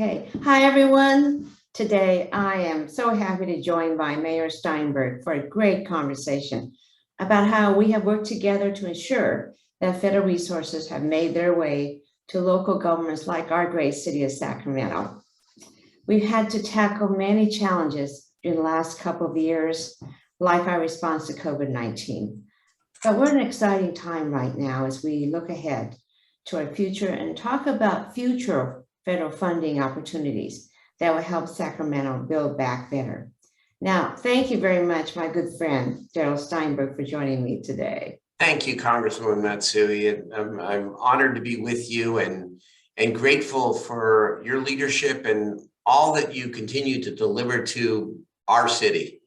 Okay. Hi, everyone. Today, I am so happy to join by Mayor Steinberg for a great conversation about how we have worked together to ensure that federal resources have made their way to local governments like our great city of Sacramento. We've had to tackle many challenges in the last couple of years, like our response to COVID-19. But we're in an exciting time right now as we look ahead to our future and talk about future federal funding opportunities that will help Sacramento build back better. Now, thank you very much, my good friend, Daryl Steinberg, for joining me today. Thank you, Congresswoman Matsui. I'm honored to be with you and grateful for your leadership and all that you continue to deliver to our city.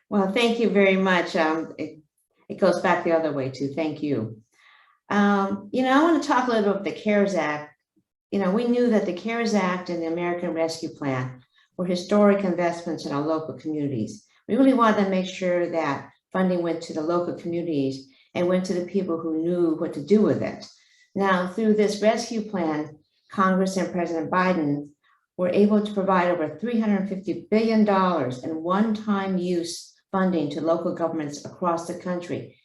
Well, thank you very much. It goes back the other way too. Thank you. I want to talk a little bit about the CARES Act. We knew that the CARES Act and the American Rescue Plan were historic investments in our local communities. We really wanted to make sure that funding went to the local communities and went to the people who knew what to do with it. Now, through this rescue plan, Congress and President Biden were able to provide over $350 billion in one-time use funding to local governments across the country.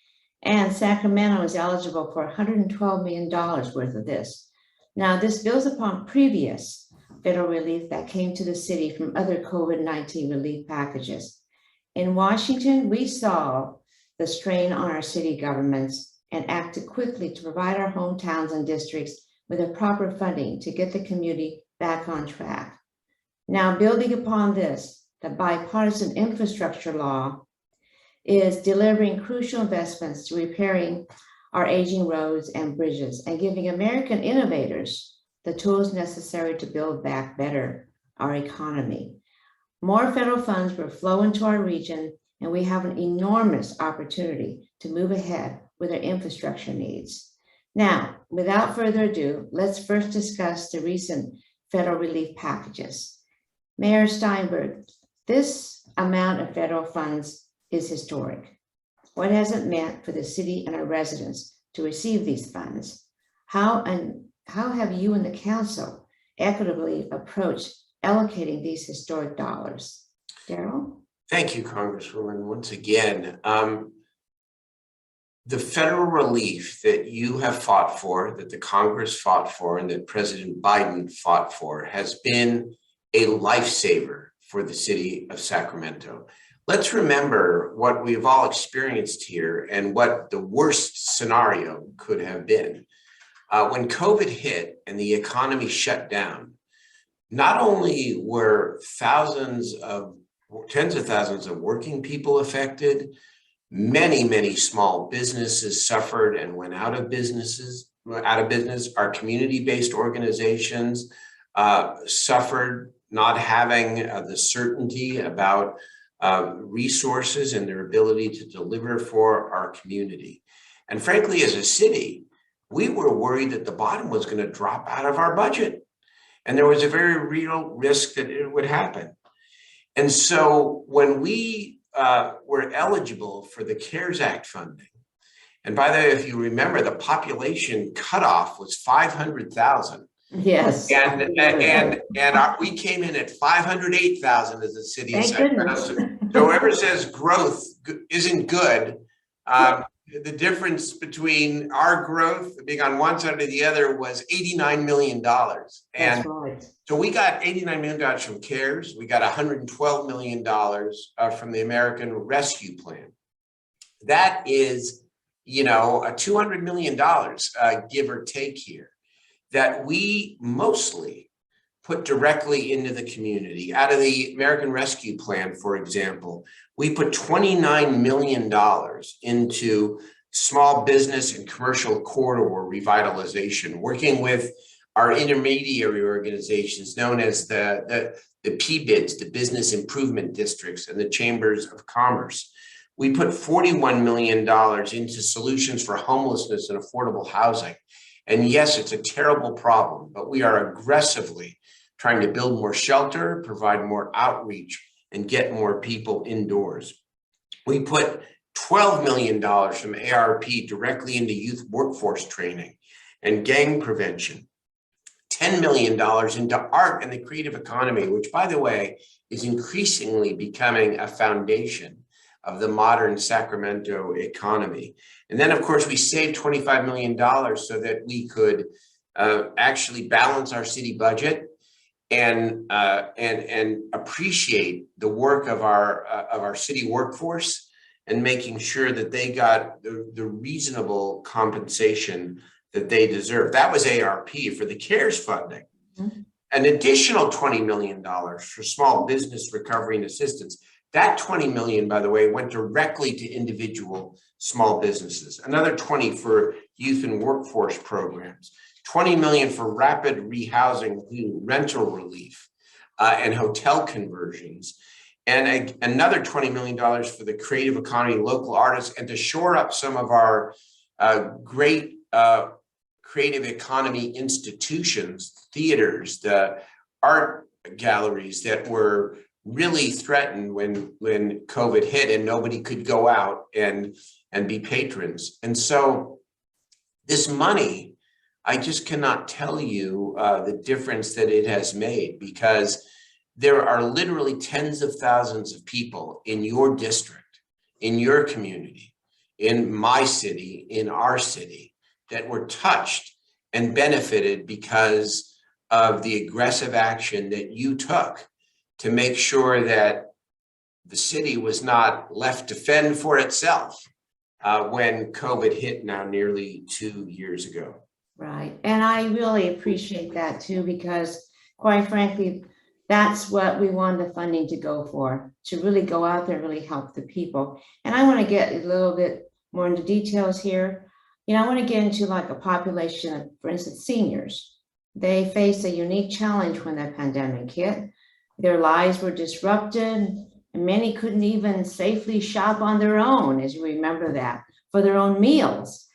And Sacramento is eligible for $112 million worth of this. Now, this builds upon previous federal relief that came to the city from other COVID-19 relief packages. In Washington, we saw the strain on our city governments and acted quickly to provide our hometowns and districts with the proper funding to get the community back on track. Now, building upon this, the bipartisan infrastructure law is delivering crucial investments to repairing our aging roads and bridges and giving American innovators the tools necessary to build back better our economy. More federal funds will flow into our region, and we have an enormous opportunity to move ahead with our infrastructure needs. Now, without further ado, let's first discuss the recent federal relief packages. Mayor Steinberg, this amount of federal funds is historic. What has it meant for the city and our residents to receive these funds? How have you and the council equitably approached allocating these historic dollars? Daryl? Thank you, Congresswoman. Once again, the federal relief that you have fought for, that the Congress fought for, and that President Biden fought for has been a lifesaver for the city of Sacramento. Let's remember what we've all experienced here and what the worst scenario could have been. When COVID hit and the economy shut down, not only were tens of thousands of working people affected, many small businesses suffered and went out of business. Our community-based organizations suffered not having the certainty about resources and their ability to deliver for our community. And frankly, as a city, we were worried that the bottom was going to drop out of our budget. And there was a very real risk that it would happen. And so when we were eligible for the CARES Act funding, and by the way, if you remember, the population cutoff was 500,000. Yes. We came in at 508,000 as a city of Sacramento. So whoever says growth isn't good, the difference between our growth being on one side or the other was $89 million. That's right. So we got $89 million from CARES. We got $112 million from the American Rescue Plan. That is, a $200 million, give or take here, that we mostly put directly into the community. Out of the American Rescue Plan, for example, we put $29 million into small business and commercial corridor revitalization, working with our intermediary organizations known as the PBIDs, the Business Improvement Districts, and the Chambers of Commerce. We put $41 million into solutions for homelessness and affordable housing. And yes, it's a terrible problem, but we are aggressively trying to build more shelter, provide more outreach, and get more people indoors. We put $12 million from ARP directly into youth workforce training and gang prevention. $10 million into art and the creative economy, which, by the way, is increasingly becoming a foundation of the modern Sacramento economy. And then, of course, we saved $25 million so that we could actually balance our city budget and appreciate the work of our city workforce and making sure that they got the reasonable compensation that they deserve. That was ARP for the CARES funding. Mm-hmm. An additional $20 million for small business recovery and assistance. That $20 million, by the way, went directly to individual small businesses. Another 20 for youth and workforce programs. 20 million for rapid rehousing, including rental relief and hotel conversions. And another $20 million for the creative economy, local artists, and to shore up some of our great creative economy institutions, theaters, the art galleries that were really threatened when COVID hit and nobody could go out and be patrons. And so this money, I just cannot tell you the difference that it has made, because there are literally tens of thousands of people in your district, in your community, in my city, in our city, that were touched and benefited because of the aggressive action that you took to make sure that the city was not left to fend for itself when COVID hit now nearly 2 years ago. Right. And I really appreciate that too, because quite frankly, that's what we want the funding to go for, to really go out there and really help the people. And I want to get a little bit more into details here. You know, I want to get into like a population of, for instance, seniors. They faced a unique challenge when the pandemic hit. Their lives were disrupted, and many couldn't even safely shop on their own, as you remember that, for their own meals.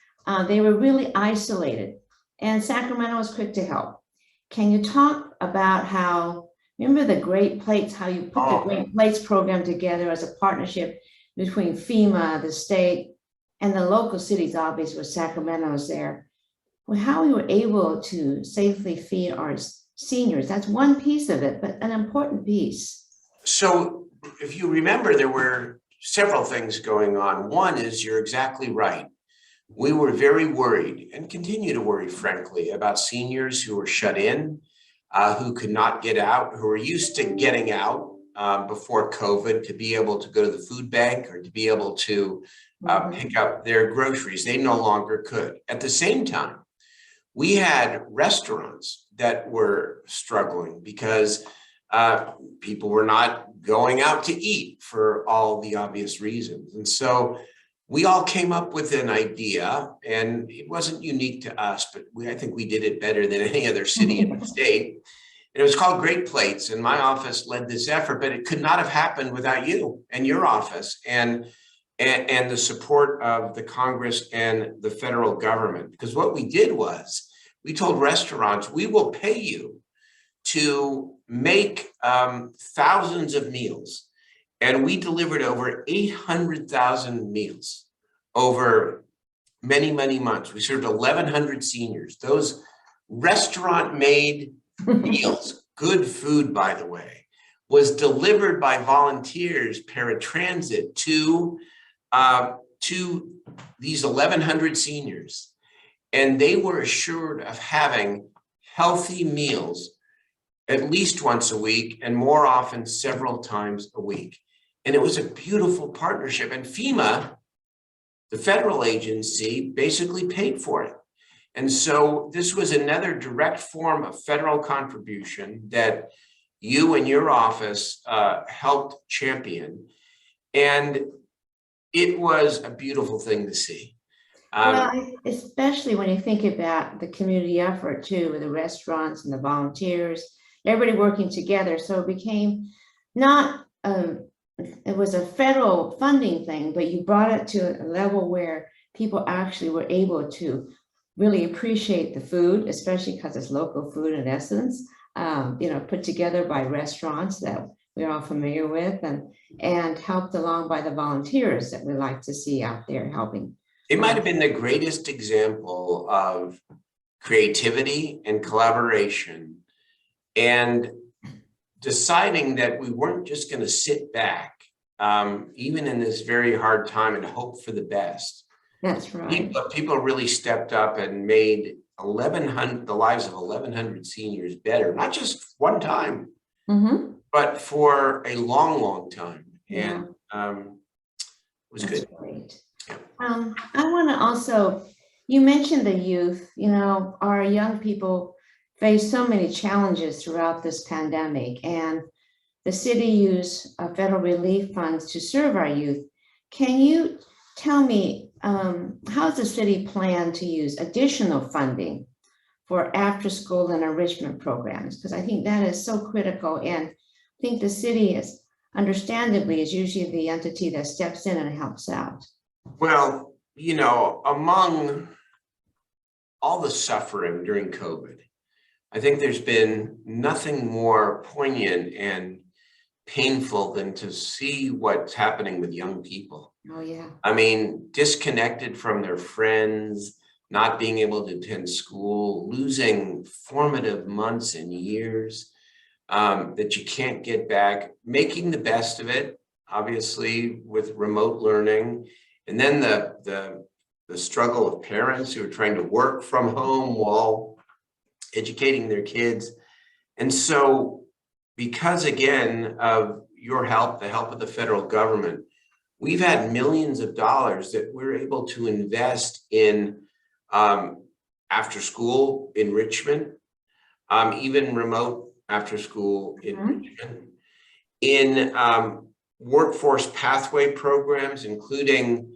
They were really isolated, and Sacramento was quick to help. Can you talk about how, remember the Great Plates, how you put the Great Plates program together as a partnership between FEMA, the state, and the local cities, obviously, with Sacramento's there. Well, how we were able to safely feed our seniors. That's one piece of it, but an important piece. So if you remember, there were several things going on. One is, you're exactly right. We were very worried and continue to worry, frankly, about seniors who were shut in, who could not get out, who were used to getting out before COVID to be able to go to the food bank or to be able to pick up their groceries. They no longer could. At the same time, we had restaurants that were struggling because people were not going out to eat for all the obvious reasons. And so we all came up with an idea, and it wasn't unique to us, but I think we did it better than any other city in the state. And it was called Great Plates, and my office led this effort, but it could not have happened without you and your office and the support of the Congress and the federal government. Because what we did was, we told restaurants, we will pay you to make thousands of meals. And we delivered over 800,000 meals over many, many months. We served 1,100 seniors. Those restaurant-made meals, good food, by the way, was delivered by volunteers, paratransit, to these 1,100 seniors. And they were assured of having healthy meals at least once a week, and more often several times a week. And it was a beautiful partnership. And FEMA, the federal agency, basically paid for it. And so this was another direct form of federal contribution that you and your office helped champion. And it was a beautiful thing to see. Well, especially when you think about the community effort too, with the restaurants and the volunteers, everybody working together. So it became not, it was a federal funding thing, but you brought it to a level where people actually were able to really appreciate the food, especially because it's local food in essence, put together by restaurants that we're all familiar with, and helped along by the volunteers that we like to see out there helping. It might have been the greatest example of creativity and collaboration, and deciding that we weren't just going to sit back, even in this very hard time, and hope for the best. That's right. People really stepped up and made the lives of 1,100 seniors better, not just one time, but for a long, long time. Yeah. And it was That's good. Great. Yeah. I want to also, you mentioned the youth, our young people face so many challenges throughout this pandemic, and the city used federal relief funds to serve our youth. Can you tell me, how does the city plan to use additional funding for after-school and enrichment programs? Because I think that is so critical, and I think the city is, understandably, is usually the entity that steps in and helps out. Well, among all the suffering during COVID, I think there's been nothing more poignant and painful than to see what's happening with young people. Oh, yeah. I mean, disconnected from their friends, not being able to attend school, losing formative months and years that you can't get back, making the best of it, obviously, with remote learning. And then the struggle of parents who are trying to work from home while educating their kids. And so, because again of your help, the help of the federal government, we've had millions of dollars that we're able to invest in after school enrichment, even remote after school enrichment, in workforce pathway programs, including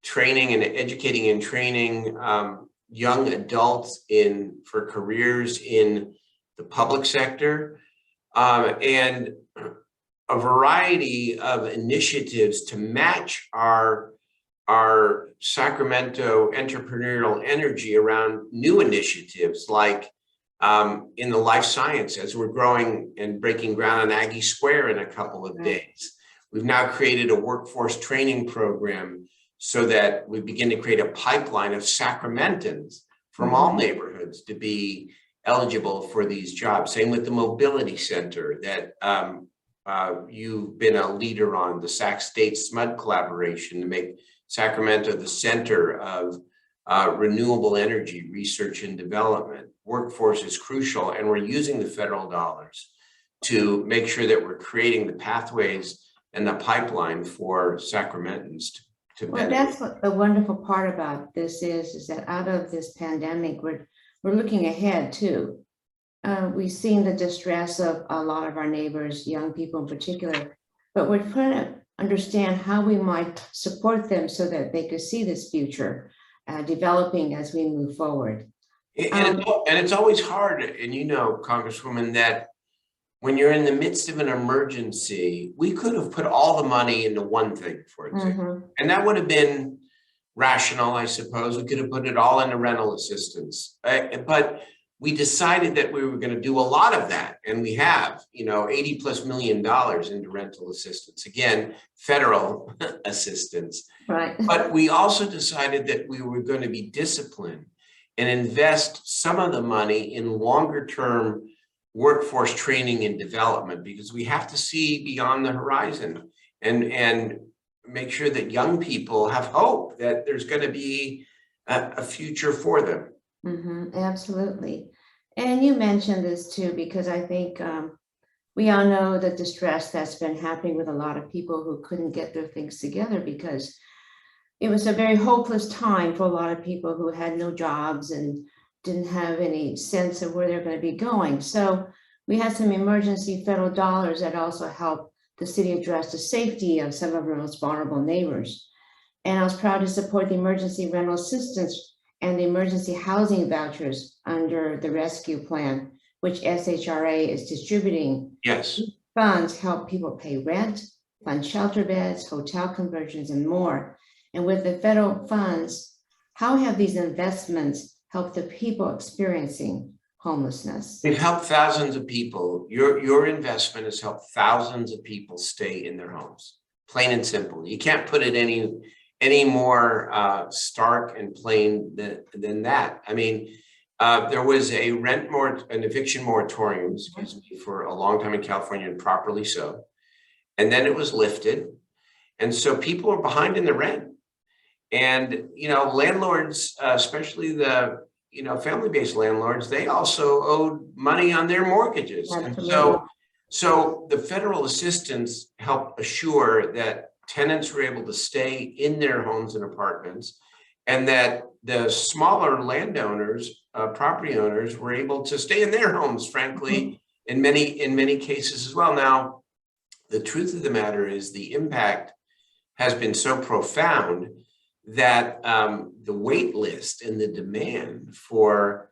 training and educating and training young adults for careers in the public sector, and a variety of initiatives to match our Sacramento entrepreneurial energy around new initiatives like in the life sciences. We're growing and breaking ground on Aggie Square in a couple of days. We've now created a workforce training program so that we begin to create a pipeline of Sacramentans from all neighborhoods to be eligible for these jobs. Same with the mobility center that you've been a leader on, the Sac State SMUD collaboration to make Sacramento the center of renewable energy research and development. Workforce is crucial, and we're using the federal dollars to make sure that we're creating the pathways and the pipeline for Sacramentans to benefit. Well, that's what the wonderful part about this is that out of this pandemic, we're looking ahead too. We've seen the distress of a lot of our neighbors, young people in particular, but we're trying to understand how we might support them so that they could see this future developing as we move forward. And it's always hard, and Congresswoman, that when you're in the midst of an emergency, we could have put all the money into one thing, for example, and that would have been rational, I suppose. We could have put it all into rental assistance, but we decided that we were going to do a lot of that, and we have, $80+ million into rental assistance. Again, federal assistance. Right. But we also decided that we were going to be disciplined and invest some of the money in longer-term workforce training and development, because we have to see beyond the horizon and make sure that young people have hope that there's going to be a future for them. Absolutely. And you mentioned this too, because I think we all know the distress that's been happening with a lot of people who couldn't get their things together, because it was a very hopeless time for a lot of people who had no jobs and didn't have any sense of where they're going to be going. So we had some emergency federal dollars that also helped the city address the safety of some of our most vulnerable neighbors. And I was proud to support the emergency rental assistance and the emergency housing vouchers under the rescue plan, which SHRA is distributing. Yes. Funds help people pay rent, fund shelter beds, hotel conversions, and more. And with the federal funds, how have these investments helped the people experiencing homelessness? We've helped thousands of people. Your investment has helped thousands of people stay in their homes, plain and simple. You can't put it any more stark and plain than that. I mean, There was an eviction moratorium, excuse me, for a long time in California, and properly so. And then it was lifted. And so people are behind in the rent. And, landlords, especially the, family-based landlords, they also owed money on their mortgages. Absolutely. And so the federal assistance helped assure that tenants were able to stay in their homes and apartments, and that the smaller landowners, property owners, were able to stay in their homes, frankly, in many cases as well. Now, the truth of the matter is the impact has been so profound that the wait list and the demand for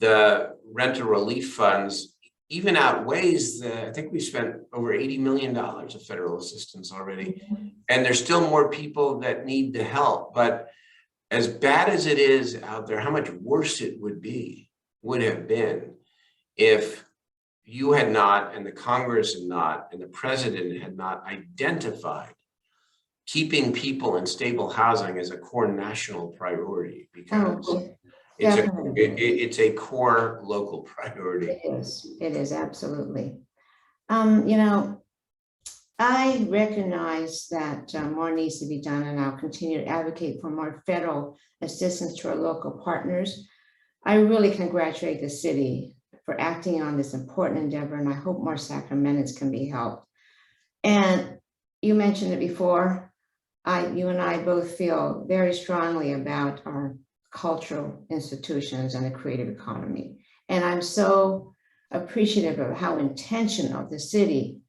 the rental relief funds even outweighs I think we spent over $80 million of federal assistance already. And there's still more people that need the help. But as bad as it is out there, how much worse it would have been if you had not, and the Congress had not, and the president had not identified keeping people in stable housing as a core national priority, because it's a core local priority. It is absolutely. I recognize that more needs to be done, and I'll continue to advocate for more federal assistance to our local partners. I really congratulate the city for acting on this important endeavor, and I hope more Sacramentans can be helped. And you mentioned it before, you and I both feel very strongly about our cultural institutions and the creative economy. And I'm so appreciative of how intentional the city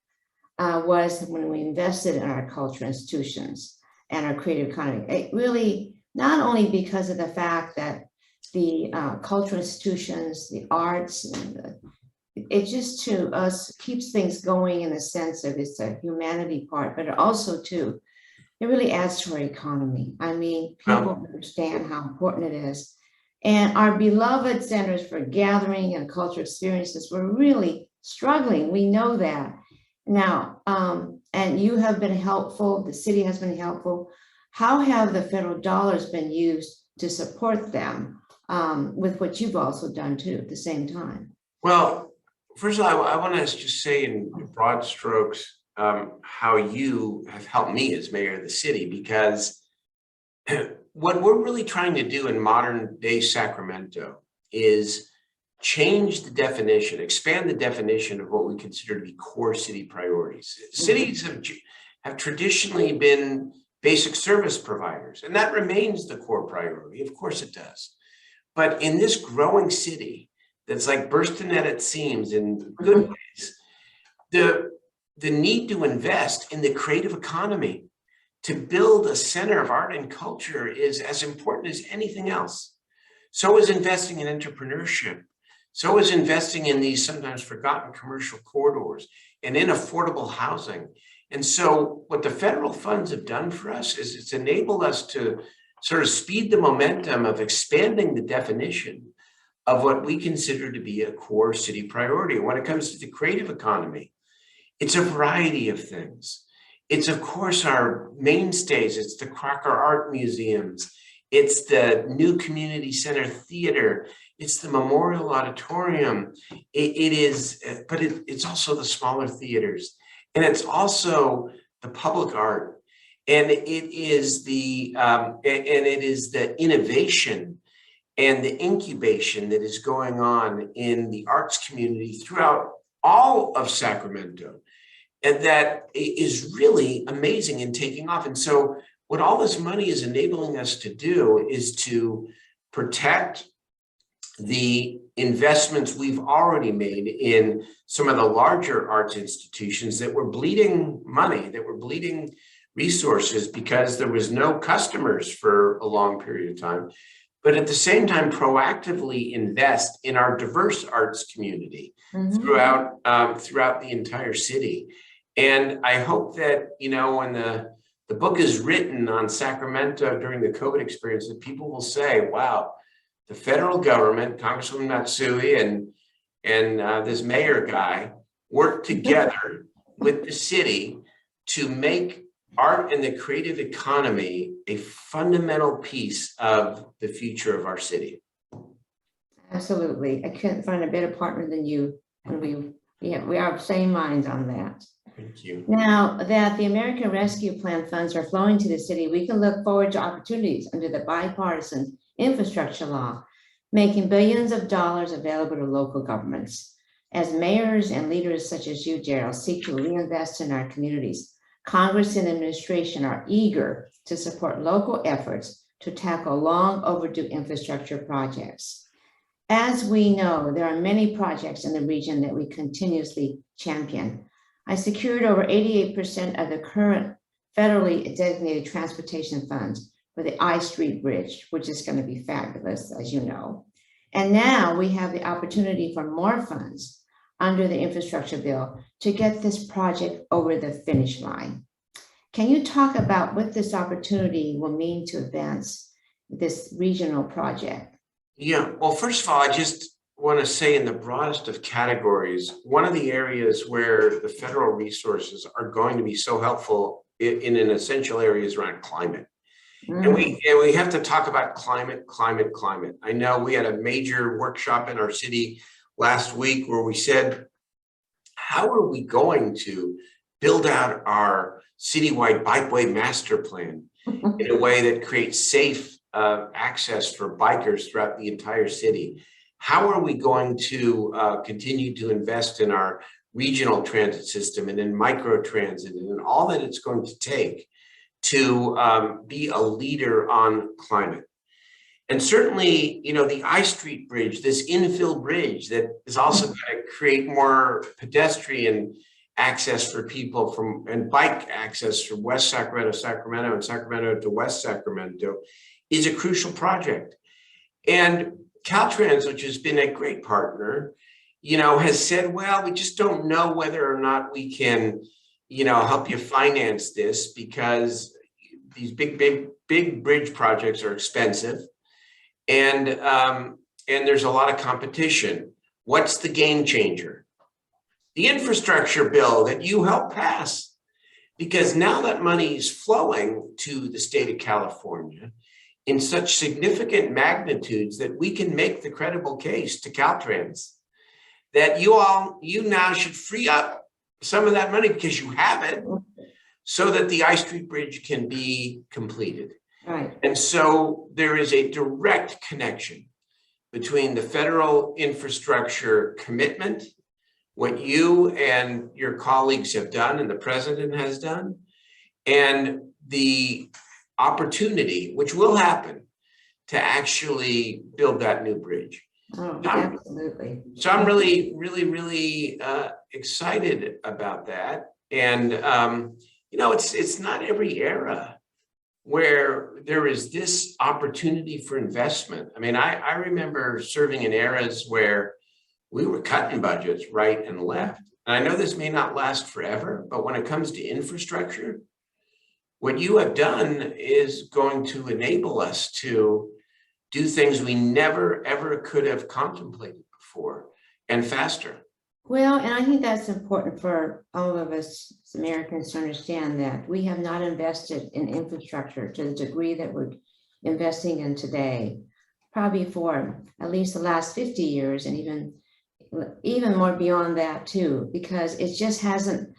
was when we invested in our cultural institutions and our creative economy. It really, not only because of the fact that the cultural institutions, the arts, and it just to us keeps things going in the sense of it's a humanity part, but it also too, it really adds to our economy. I mean, people understand how important it is. And our beloved centers for gathering and cultural experiences were really struggling. We know that. Now, and you have been helpful, the city has been helpful. How have the federal dollars been used to support them with what you've also done too at the same time? Well, first of all, I want to just say in broad strokes how you have helped me as mayor of the city, because what we're really trying to do in modern day Sacramento is change the definition, expand the definition of what we consider to be core city priorities. Cities have traditionally been basic service providers, and that remains the core priority. Of course it does. But in this growing city that's like bursting at its seams in good ways, the need to invest in the creative economy to build a center of art and culture is as important as anything else. So is investing in entrepreneurship. So is investing in these sometimes forgotten commercial corridors and in affordable housing. And so what the federal funds have done for us is it's enabled us to sort of speed the momentum of expanding the definition of what we consider to be a core city priority. When it comes to the creative economy, it's a variety of things. It's, of course, our mainstays. It's the Crocker Art Museums. It's the new community center theater. It's the Memorial Auditorium. It's also the smaller theaters. And it's also the public art. And it is the innovation and the incubation that is going on in the arts community throughout all of Sacramento. And that is really amazing and taking off. And so what all this money is enabling us to do is to protect the investments we've already made in some of the larger arts institutions that were bleeding money, that were bleeding resources because there was no customers for a long period of time. But at the same time, proactively invest in our diverse arts community throughout the entire city. And I hope that, when the book is written on Sacramento during the COVID experience, that people will say, wow, the federal government, Congresswoman Matsui and this mayor guy worked together with the city to make art and the creative economy a fundamental piece of the future of our city. Absolutely. I couldn't find a better partner than you. And we are of same minds on that. Thank you. Now that the American Rescue Plan funds are flowing to the city, we can look forward to opportunities under the bipartisan infrastructure law, making billions of dollars available to local governments. As mayors and leaders such as you, Gerald, seek to reinvest in our communities, Congress and administration are eager to support local efforts to tackle long overdue infrastructure projects. As we know, there are many projects in the region that we continuously champion. I secured over 88% of the current federally designated transportation funds for the I Street Bridge, which is going to be fabulous, as you know. And now we have the opportunity for more funds under the infrastructure bill to get this project over the finish line. Can you talk about what this opportunity will mean to advance this regional project? Yeah, well, first of all, I just want to say in the broadest of categories, one of the areas where the federal resources are going to be so helpful in an essential area is around climate. And we have to talk about climate. I know we had a major workshop in our city last week where we said, how are we going to build out our citywide bikeway master plan in a way that creates safe access for bikers throughout the entire city? How are we going to continue to invest in our regional transit system and in microtransit and all that it's going to take to be a leader on climate? And certainly, you know, the I Street Bridge, this infill bridge that is also going to create more pedestrian access for people from and bike access from West Sacramento, and Sacramento to West Sacramento is a crucial project. And Caltrans, which has been a great partner, you know, has said, well, we just don't know whether or not we can, you know, help you finance this because these big bridge projects are expensive. And there's a lot of competition. What's the game changer? The infrastructure bill that you helped pass, because now that money is flowing to the state of California in such significant magnitudes that we can make the credible case to Caltrans that you now should free up some of that money because you have it so that the I Street Bridge can be completed. Right. And so there is a direct connection between the federal infrastructure commitment, what you and your colleagues have done and the president has done, and the opportunity, which will happen, to actually build that new bridge. Oh, absolutely. So I'm really excited about that. And, you know, it's not every era where there is this opportunity for investment. I mean, I remember serving in eras where we were cutting budgets right and left. And I know this may not last forever, but when it comes to infrastructure, what you have done is going to enable us to do things we never, ever could have contemplated before and faster. Well, and I think that's important for all of us as Americans to understand that we have not invested in infrastructure to the degree that we're investing in today, probably for at least the last 50 years and even more beyond that too, because it just hasn't,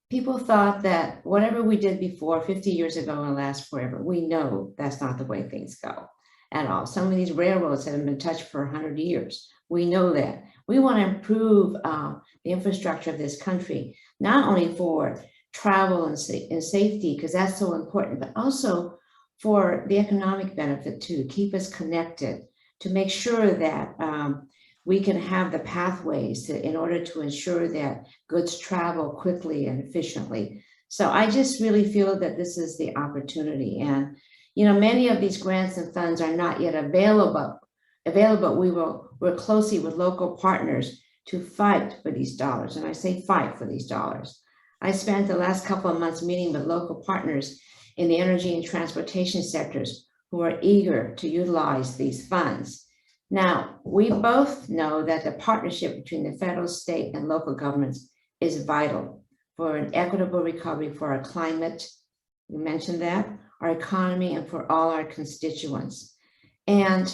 people thought that whatever we did before 50 years ago will last forever. We know that's not the way things go at all. Some of these railroads haven't been touched for 100 years. We know that. We want to improve the infrastructure of this country, not only for travel and safety, because that's so important, but also for the economic benefit too, keep us connected, to make sure that we can have the pathways in order to ensure that goods travel quickly and efficiently. So I just really feel that this is the opportunity. And, you know, many of these grants and funds are not yet available. We will work closely with local partners to fight for these dollars. And I say fight for these dollars. I spent the last couple of months meeting with local partners in the energy and transportation sectors who are eager to utilize these funds. Now, we both know that the partnership between the federal, state, and local governments is vital for an equitable recovery for our climate, you mentioned that, our economy, and for all our constituents. And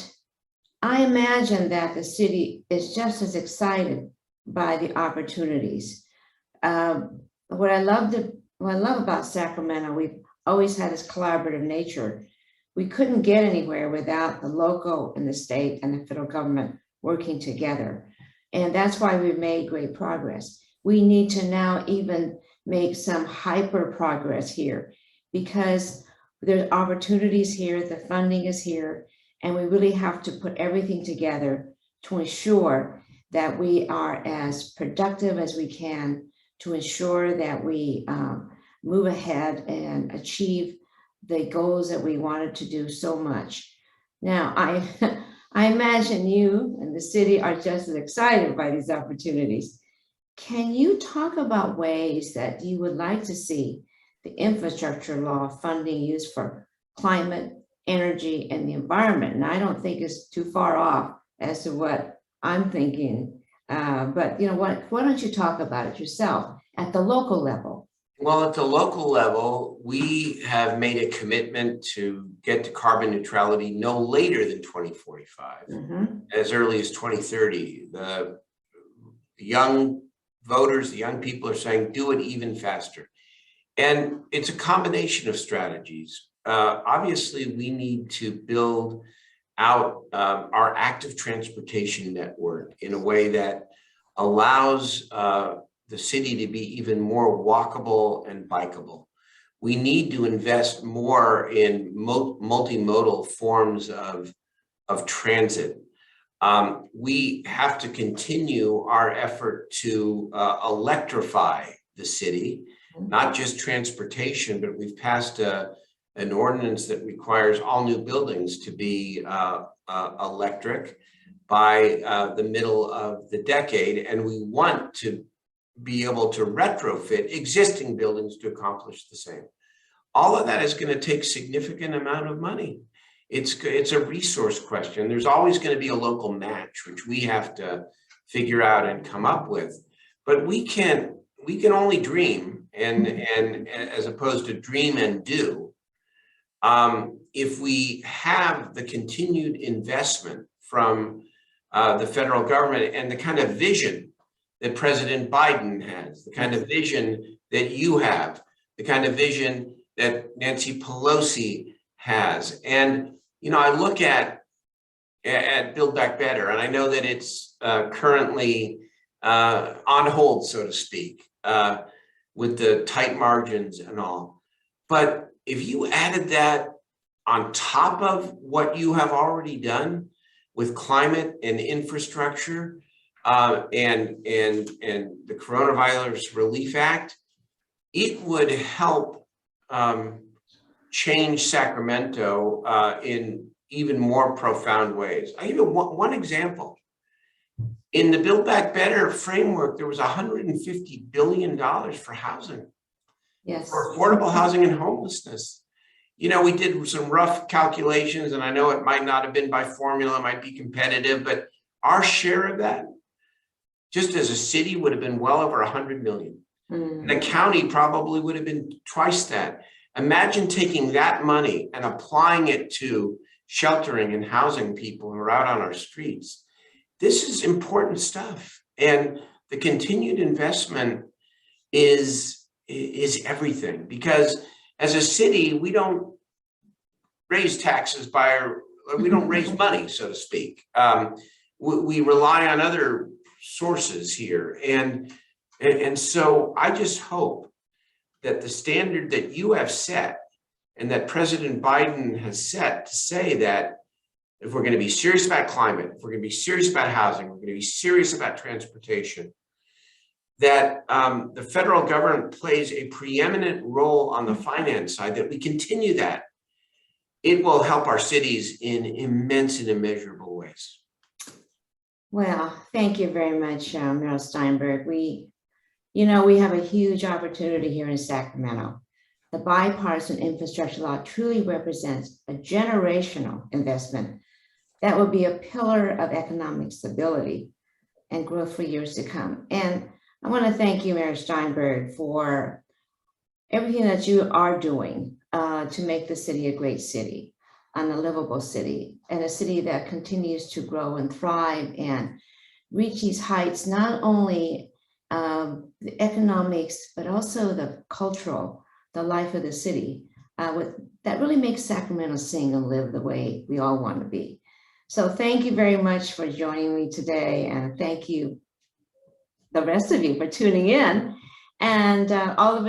I imagine that the city is just as excited by the opportunities. What I love about Sacramento, we've always had this collaborative nature. We couldn't get anywhere without the local and the state and the federal government working together. And that's why we've made great progress. We need to now even make some hyper progress here because there's opportunities here, the funding is here, and we really have to put everything together to ensure that we are as productive as we can, to ensure that we move ahead and achieve the goals that we wanted to do so much. Now, I imagine you and the city are just as excited by these opportunities. Can you talk about ways that you would like to see the infrastructure law funding used for climate, energy, and the environment? And I don't think it's too far off as to what I'm thinking. But you know what? Why don't you talk about it yourself at the local level? Well, at the local level, we have made a commitment to get to carbon neutrality no later than 2045, as early as 2030. The young voters, the young people are saying, do it even faster. And it's a combination of strategies. Obviously, we need to build out our active transportation network in a way that allows the city to be even more walkable and bikeable. We need to invest more in multimodal forms of transit. We have to continue our effort to electrify the city, not just transportation, but we've passed an ordinance that requires all new buildings to be electric by the middle of the decade. And we want to be able to retrofit existing buildings to accomplish the same. All of that is going to take significant amount of money. It's a resource question. There's always going to be a local match, which we have to figure out and come up with. But we can only dream, and as opposed to dream and do, if we have the continued investment from the federal government and the kind of vision that President Biden has, the kind of vision that you have, the kind of vision that Nancy Pelosi has. And, you know, I look at Build Back Better, and I know that it's currently on hold, so to speak, with the tight margins and all. But if you added that on top of what you have already done with climate and infrastructure, and the Coronavirus Relief Act, it would help change Sacramento in even more profound ways. I'll give you one example. In the Build Back Better framework, there was $150 billion for housing, for affordable housing and homelessness. You know, we did some rough calculations, and I know it might not have been by formula, it might be competitive, but our share of that, just as a city, would have been well over 100 million. The county probably would have been twice that. Imagine taking that money and applying it to sheltering and housing people who are out on our streets. This is important stuff. And the continued investment is everything, because as a city, we don't raise taxes we don't raise money, so to speak. We rely on other sources here. And so I just hope that the standard that you have set and that President Biden has set to say that if we're going to be serious about climate, if we're going to be serious about housing, we're going to be serious about transportation, that the federal government plays a preeminent role on the finance side, that we continue that. It will help our cities in immense and immeasurable ways. Well, thank you very much, Meryl Steinberg. We have a huge opportunity here in Sacramento. The bipartisan infrastructure law truly represents a generational investment that will be a pillar of economic stability and growth for years to come. And I want to thank you, Mayor Steinberg, for everything that you are doing to make the city a great city. on a livable city, and a city that continues to grow and thrive and reach these heights, not only the economics, but also the cultural, the life of the city, that really makes Sacramento sing and live the way we all want to be. So thank you very much for joining me today, and thank you, the rest of you, for tuning in, and all of